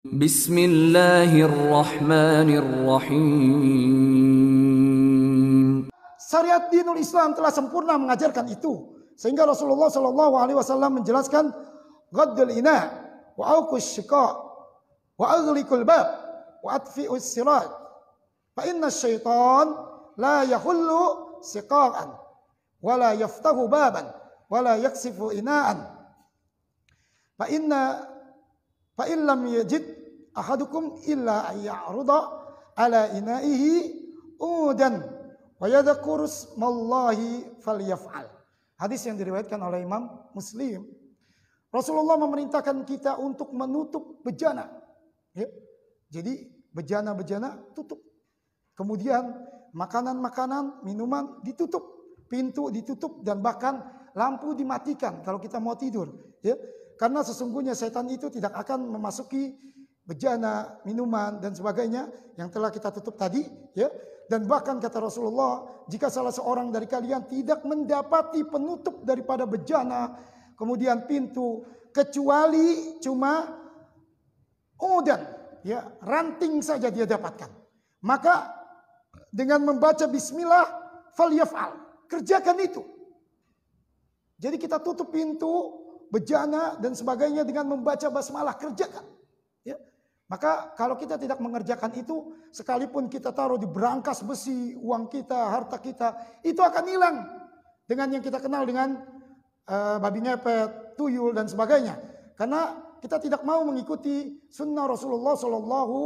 Bismillahirrahmanirrahim. Syariat dinul Islam telah sempurna mengajarkan itu. Sehingga Rasulullah SAW menjelaskan ghaddul ina wa auqus syiqa wa aghliqul bab wa atfi'us sirat. Fa inna syaitan la yahullu siqa'an wa la yaftahu baban wa la yaksifu ina'an. Fa in lam yajid ahadukum illa ayya'ruda ala ina'ihi udan wa yadhkuru ismallahi falyaf'al. Hadis yang diriwayatkan oleh Imam Muslim. Rasulullah memerintahkan kita untuk menutup bejana. Ya. Jadi bejana-bejana tutup. Kemudian makanan-makanan, minuman ditutup, pintu ditutup, dan bahkan lampu dimatikan kalau kita mau tidur. Ya. Karena sesungguhnya setan itu tidak akan memasuki bejana, minuman, dan sebagainya yang telah kita tutup tadi. Ya. Dan bahkan kata Rasulullah, jika salah seorang dari kalian tidak mendapati penutup daripada bejana, kemudian pintu, kecuali cuma udan, ya, ranting saja dia dapatkan, maka dengan membaca bismillah falyaf'al, kerjakan itu. Jadi kita tutup pintu, bejana dan sebagainya dengan membaca basmalah, kerjakan. Ya. Maka kalau kita tidak mengerjakan itu, sekalipun kita taruh di berangkas besi, uang kita, harta kita, itu akan hilang dengan yang kita kenal dengan babi ngepet, tuyul dan sebagainya. Karena kita tidak mau mengikuti sunnah Rasulullah Shallallahu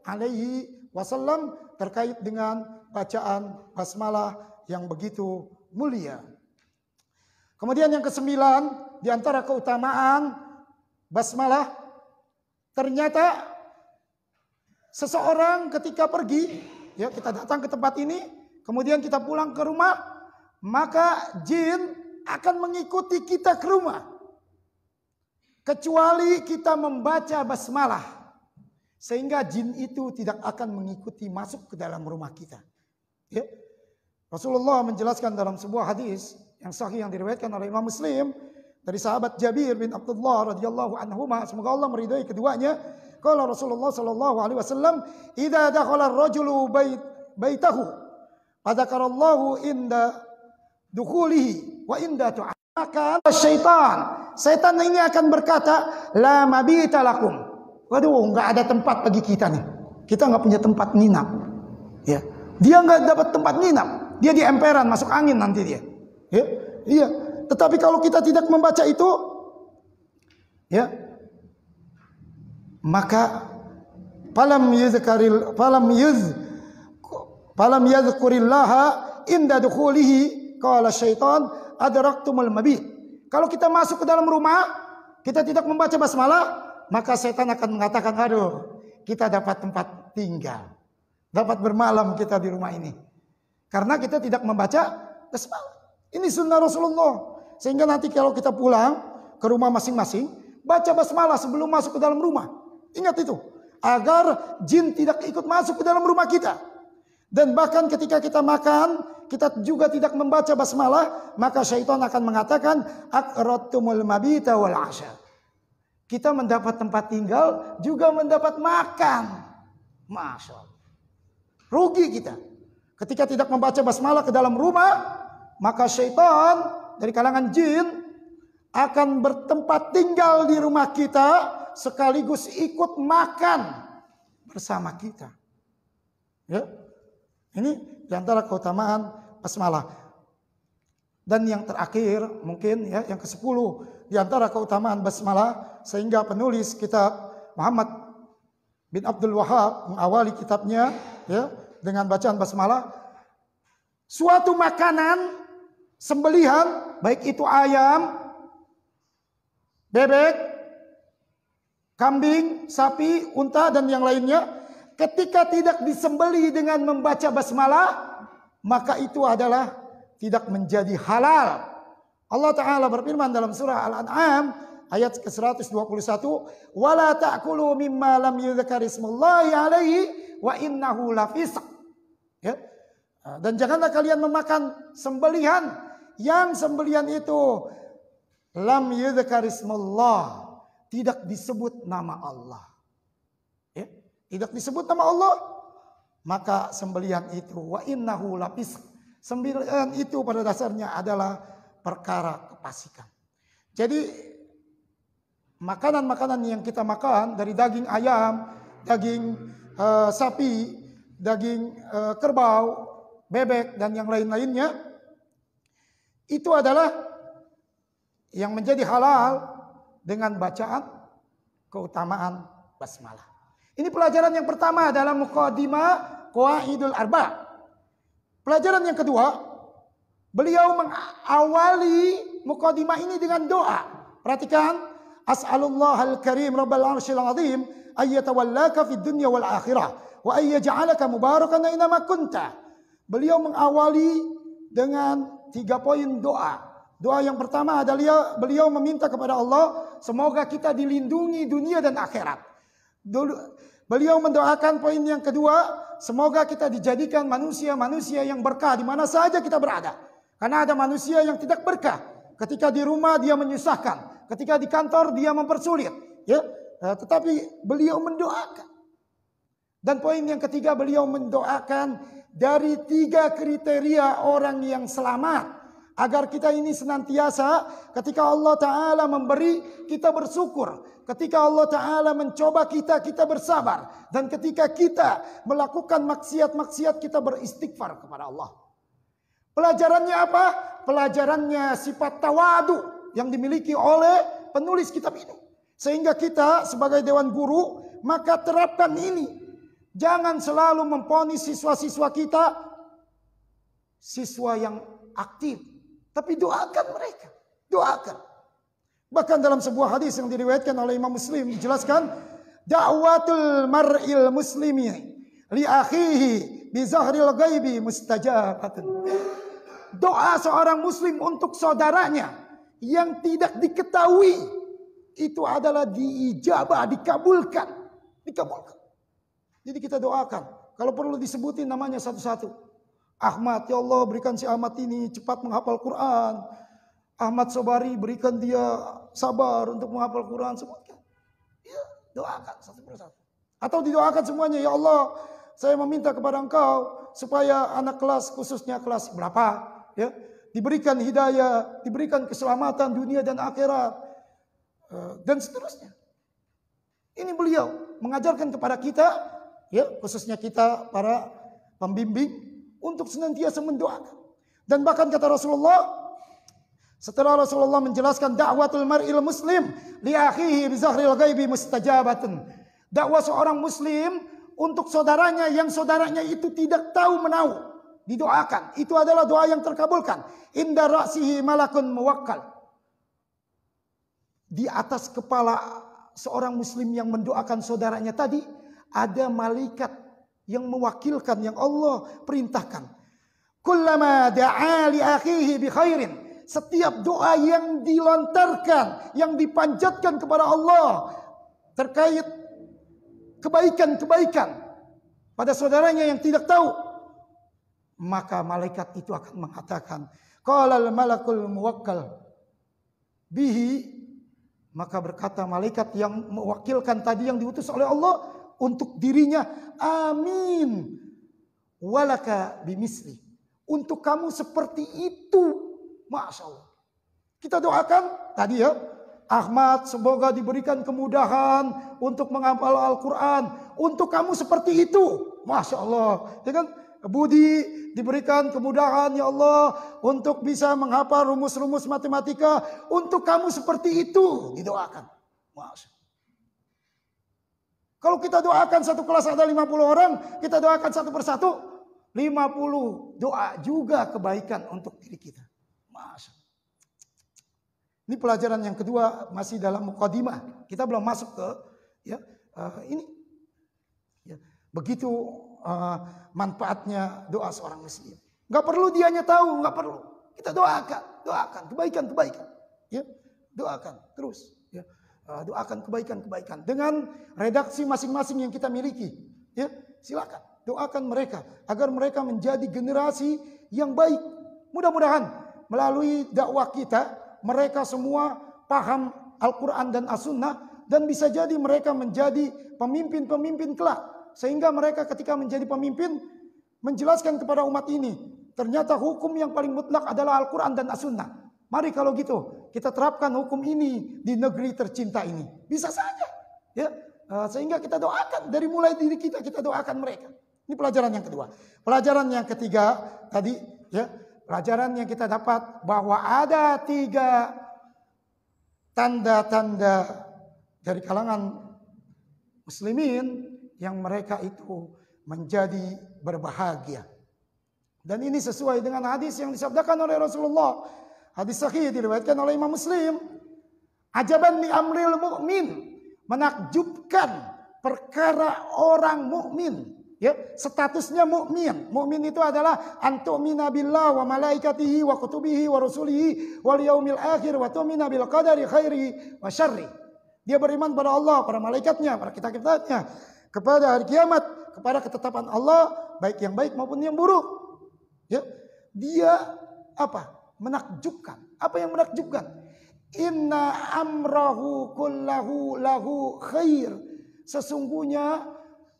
Alaihi Wasallam terkait dengan bacaan basmalah yang begitu mulia. Kemudian yang ke-9, di antara keutamaan basmalah, ternyata seseorang ketika pergi, ya, kita datang ke tempat ini, kemudian kita pulang ke rumah, maka jin akan mengikuti kita ke rumah, kecuali kita membaca basmalah, sehingga jin itu tidak akan mengikuti masuk ke dalam rumah kita. Ya. Rasulullah menjelaskan dalam sebuah hadis yang sahih yang diriwayatkan oleh Imam Muslim dari sahabat Jabir bin Abdullah radhiyallahu anhuma, semoga Allah meridai keduanya. Qala Rasulullah sallallahu alaihi wasallam, "Idza dakhala ar-rajulu baitahu, fadzakarallahu inda dukhulihi wa inda tu'a." Maka setan ini akan berkata, "La mabita lakum." Waduh, enggak ada tempat bagi kita nih. Kita enggak punya tempat nginap. Ya. Dia enggak dapat tempat nginap. Dia di emperan, masuk angin nanti dia. Ya. Iya. Tetapi kalau kita tidak membaca itu, ya, maka falam yadhkurillaha inda dukhulihi qala syaitan adraktumul mabit. Kalau kita masuk ke dalam rumah, kita tidak membaca basmalah, maka setan akan mengatakan, aduh, kita dapat tempat tinggal, dapat bermalam kita di rumah ini, karena kita tidak membaca basmalah. Ini sunnah Rasulullah. Sehingga nanti kalau kita pulang ke rumah masing-masing, baca basmalah sebelum masuk ke dalam rumah. Ingat itu, agar jin tidak ikut masuk ke dalam rumah kita. Dan bahkan ketika kita makan, kita juga tidak membaca basmalah, maka syaitan akan mengatakan, aqrattumul mabita wal asya. Kita mendapat tempat tinggal, juga mendapat makan. Masya Allah. Rugi kita. Ketika tidak membaca basmalah ke dalam rumah, maka syaitan dari kalangan jin akan bertempat tinggal di rumah kita, sekaligus ikut makan bersama kita. Ya. Ini diantara keutamaan basmalah. Dan yang terakhir mungkin, ya, yang ke-10 diantara keutamaan basmalah, sehingga penulis kitab Muhammad bin Abdul Wahab mengawali kitabnya, ya, dengan bacaan basmalah. Suatu makanan sembelihan, baik itu ayam, bebek, kambing, sapi, unta, dan yang lainnya, ketika tidak disembelih dengan membaca basmalah, maka itu adalah tidak menjadi halal. Allah Ta'ala berfirman dalam surah Al-An'am ayat ke-121, "Wala ta'kulu mimma lam yudhkar ismullahi alaihi wa innahu lafisq." Ya. Dan janganlah kalian memakan sembelihan yang sembelihan itu lam yudhkar ismullah, tidak disebut nama Allah. tidak disebut nama Allah, maka sembelihan itu wa innahu lafisq. Sembelihan itu pada dasarnya adalah perkara kefasikan. Jadi makanan-makanan yang kita makan dari daging ayam, daging sapi, daging kerbau, bebek dan yang lain-lainnya, itu adalah yang menjadi halal dengan bacaan keutamaan basmalah. Ini pelajaran yang pertama dalam muqaddimah Qawaidul Arba'. Pelajaran yang kedua, beliau mengawali muqaddimah ini dengan doa. Perhatikan, as'alullah al-karim rabbal arsyil azim ayyatawallaka fid dunya wal akhirah wa ayyaj'alaka mubarakan aina kunta. Beliau mengawali dengan 3 poin doa. Doa yang pertama adalah beliau meminta kepada Allah semoga kita dilindungi dunia dan akhirat. Beliau mendoakan poin yang kedua, semoga kita dijadikan manusia-manusia yang berkah di mana saja kita berada. Karena ada manusia yang tidak berkah. Ketika di rumah dia menyusahkan, ketika di kantor dia mempersulit, ya. Tetapi beliau mendoakan. Dan poin yang ketiga, beliau mendoakan dari 3 kriteria orang yang selamat. Agar kita ini senantiasa ketika Allah Ta'ala memberi, kita bersyukur. Ketika Allah Ta'ala mencoba kita, kita bersabar. Dan ketika kita melakukan maksiat-maksiat, kita beristighfar kepada Allah. Pelajarannya apa? Pelajarannya sifat tawadu yang dimiliki oleh penulis kitab ini. Sehingga kita sebagai dewan guru, maka terapkan ini. Jangan selalu memvonis siswa-siswa kita, siswa yang aktif. Tapi doakan mereka. Doakan. Bahkan dalam sebuah hadis yang diriwayatkan oleh Imam Muslim dijelaskan, da'watul mar'il muslimi li akhihi bi zahril ghaibi mustajabatun. Doa seorang muslim untuk saudaranya yang tidak diketahui itu adalah diijabah, dikabulkan. Dikabulkan. Jadi kita doakan. Kalau perlu disebutin namanya satu-satu. Ahmad, ya Allah berikan si Ahmad ini cepat menghafal Quran. Ahmad Sobari berikan dia sabar untuk menghafal Quran. Sebutkan. Ya, doakan satu persatu. Atau didoakan semuanya, ya Allah saya meminta kepada Engkau supaya anak kelas khususnya kelas berapa, ya, diberikan hidayah, diberikan keselamatan dunia dan akhirat, dan seterusnya. Ini beliau mengajarkan kepada kita, ya, khususnya kita para pembimbing, untuk senantiasa mendoakan. Dan bahkan kata Rasulullah, setelah Rasulullah menjelaskan dakwatul mar'il muslim li akhihi bi zahril ghaibi mustajabatun. Dakwah seorang muslim untuk saudaranya yang saudaranya itu tidak tahu menahu, didoakan. Itu adalah doa yang terkabulkan. Inda ra'sihi malakun muwakkal. Di atas kepala seorang muslim yang mendoakan saudaranya tadi ada malaikat yang mewakilkan, yang Allah perintahkan. Kullama da'a li akhihi bi khairin. Setiap doa yang dilontarkan, yang dipanjatkan kepada Allah terkait kebaikan-kebaikan pada saudaranya yang tidak tahu, maka malaikat itu akan mengatakan, qalal malakul muwakkal bihi, maka berkata malaikat yang mewakilkan tadi yang diutus oleh Allah untuk dirinya, amin walaka bimisli, untuk kamu seperti itu. Masya Allah. Kita doakan tadi, ya, Ahmad semoga diberikan kemudahan untuk menghafal Al-Quran, untuk kamu seperti itu. Masya Allah, ya kan? Budi diberikan kemudahan, ya Allah, untuk bisa menghafal rumus-rumus matematika, untuk kamu seperti itu. Didoakan. Masya Allah. Kalau kita doakan satu kelas ada 50 orang, kita doakan satu persatu, 50 doa juga kebaikan untuk diri kita. Masya Allah. Ini pelajaran yang kedua, masih dalam muqaddimah. Kita belum masuk ke, ya, ini. Ya, begitu manfaatnya doa seorang muslim. Gak perlu dianya tahu, gak perlu. Kita doakan kebaikan-kebaikan. Ya, doakan terus. Ya. Doakan kebaikan-kebaikan dengan redaksi masing-masing yang kita miliki. Ya, silakan doakan mereka agar mereka menjadi generasi yang baik. Mudah-mudahan melalui dakwah kita mereka semua paham Al-Quran dan As-Sunnah, dan bisa jadi mereka menjadi pemimpin-pemimpin kelak Sehingga mereka ketika menjadi pemimpin menjelaskan kepada umat ini, ternyata hukum yang paling mutlak adalah Al-Quran dan As-Sunnah. Mari kalau gitu kita terapkan hukum ini di negeri tercinta ini. Bisa saja, ya. Sehingga kita doakan dari mulai diri kita doakan mereka. Ini pelajaran yang kedua. Pelajaran yang ketiga tadi, ya, pelajaran yang kita dapat bahwa ada 3 tanda-tanda dari kalangan muslimin yang mereka itu menjadi berbahagia. Dan ini sesuai dengan hadis yang disabdakan oleh Rasulullah. Hadis sahih diriwayatkan oleh Imam Muslim. Ajaban li amril mu'min. Menakjubkan perkara orang mukmin. Ya, statusnya mukmin. Mukmin itu adalah antu'mina billah wa malaikatihi wa kutubihi wa rusulihi wal yaumil akhir wa tu'mina bil qadari khairi wa syarri. Dia beriman pada Allah, para malaikatnya, para kitab-kitabnya, kepada hari kiamat, kepada ketetapan Allah, baik yang baik maupun yang buruk. Ya, dia apa? Menakjubkan. Apa yang menakjubkan? Inna amrahu kullahu lahu khair. Sesungguhnya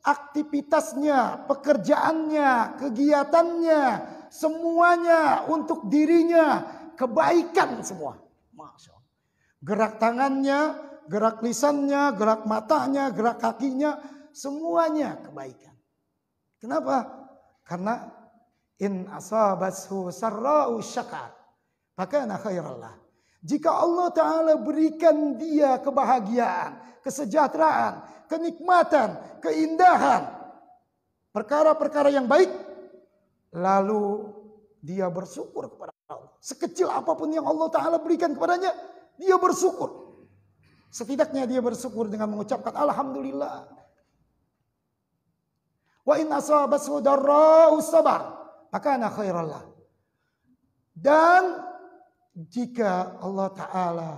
aktivitasnya, pekerjaannya, kegiatannya, semuanya untuk dirinya kebaikan semua. Masya Allah. Gerak tangannya, gerak lisannya, gerak matanya, gerak kakinya, semuanya kebaikan. Kenapa? Karena in asabathu sarra'u syakar, fakana khairallah. Jika Allah Ta'ala berikan dia kebahagiaan, kesejahteraan, kenikmatan, keindahan, perkara-perkara yang baik, lalu dia bersyukur kepada Allah. Sekecil apapun yang Allah Ta'ala berikan kepadanya, dia bersyukur. Setidaknya dia bersyukur dengan mengucapkan Alhamdulillah. Wa in asabathu darra'u sabar, fakana khairallah. Dan jika Allah Ta'ala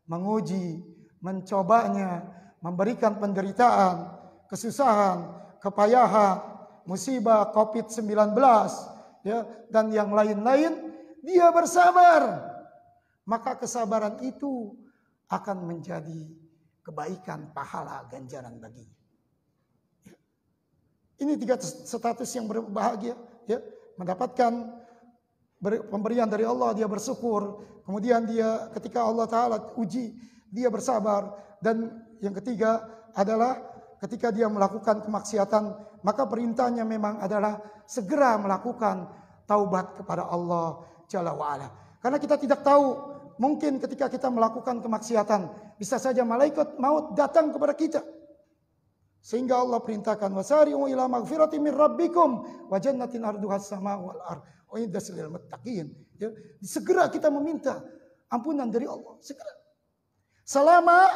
menguji, mencobanya, memberikan penderitaan, kesusahan, kepayahan, musibah COVID-19, ya, dan yang lain-lain, dia bersabar. Maka kesabaran itu akan menjadi kebaikan, pahala, ganjaran baginya. Ini 3 status yang berbahagia, ya, mendapatkan pemberian dari Allah, dia bersyukur. Kemudian dia ketika Allah Ta'ala uji, dia bersabar. Dan yang ketiga adalah ketika dia melakukan kemaksiatan, maka perintahnya memang adalah segera melakukan taubat kepada Allah Jalla wa'ala. Karena kita tidak tahu, mungkin ketika kita melakukan kemaksiatan, bisa saja malaikat maut datang kepada kita. Sehingga Allah perintahkan, wasari'u ila maghfirati min rabbikum wa jannatin arduha as-sama'u wal ardh wa iddatul lil muttaqin. Ya, segera kita meminta ampunan dari Allah, segera. Selama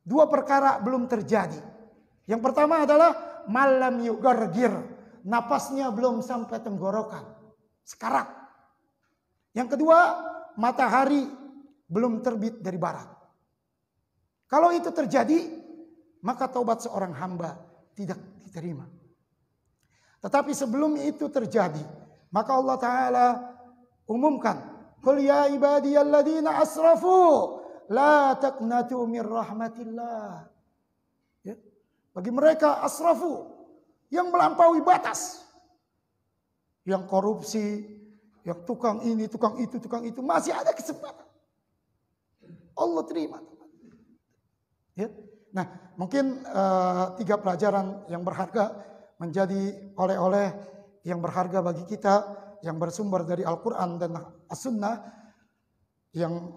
2 perkara belum terjadi. Yang pertama adalah malam yugargir, napasnya belum sampai tenggorokan, sekarat. Yang kedua, matahari belum terbit dari barat. Kalau itu terjadi, maka taubat seorang hamba tidak diterima. Tetapi sebelum itu terjadi, maka Allah Ta'ala umumkan, qul ya ibadiyalladzina asrafu la taqnatu min rahmatillah. Ya. Bagi mereka asrafu, yang melampaui batas, yang korupsi, yang tukang ini, tukang itu, masih ada kesempatan. Allah terima. Ya. Nah, mungkin 3 pelajaran yang berharga menjadi oleh-oleh yang berharga bagi kita, yang bersumber dari Al-Quran dan As-Sunnah, yang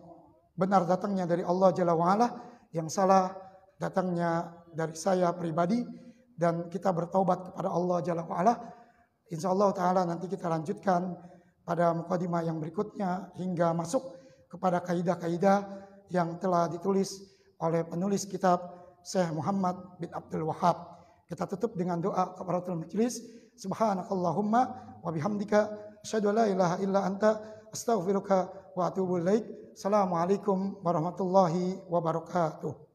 benar datangnya dari Allah Jalla wa'ala, yang salah datangnya dari saya pribadi, dan kita bertaubat kepada Allah Jalla wa'ala. InsyaAllah Ta'ala nanti kita lanjutkan pada mukadimah yang berikutnya hingga masuk kepada kaidah-kaidah yang telah ditulis oleh penulis kitab Syekh Muhammad bin Abdul Wahhab. Kita tutup dengan doa kafaratul majlis. Subhanakallahumma wa bihamdika asyhadu an la ilaha illa anta astaghfiruka wa atubu ilaik. Assalamualaikum warahmatullahi wabarakatuh.